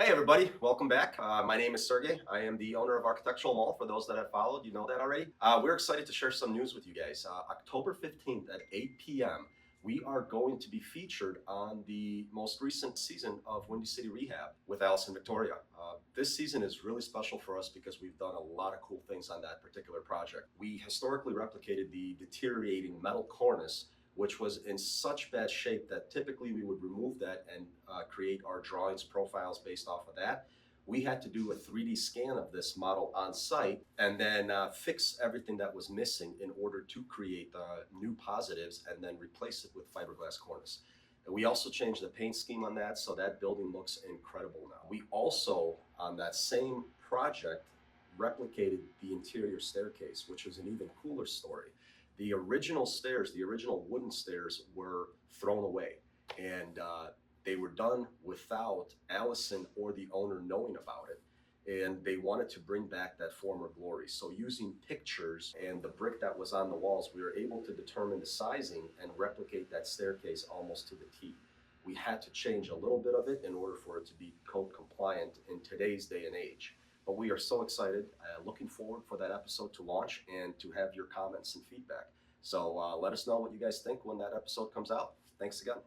Hey everybody, welcome back. My name is Sergey. I am the owner of Architectural Mall. For those that have followed, you know that already. We're excited to share some news with you guys. October 15th at 8 p.m., we are going to be featured on the most recent season of Windy City Rehab with Alison Victoria. This season is really special for us because we've done a lot of cool things on that particular project. We historically replicated the deteriorating metal cornice, which was in such bad shape that typically we would remove that and create our drawings profiles based off of that. We had to do a 3D scan of this model on site and then fix everything that was missing in order to create new positives and then replace it with fiberglass cornice. And we also changed the paint scheme on that, so that building looks incredible now. We also, on that same project, replicated the interior staircase, which was an even cooler story. The original stairs, the original wooden stairs, were thrown away, and they were done without Allison or the owner knowing about it. And they wanted to bring back that former glory. So using pictures and the brick that was on the walls, we were able to determine the sizing and replicate that staircase almost to the T. We had to change a little bit of it in order for it to be code compliant in today's day and age. But we are so excited, looking forward for that episode to launch and to have your comments and feedback. So let us know what you guys think when that episode comes out. Thanks again.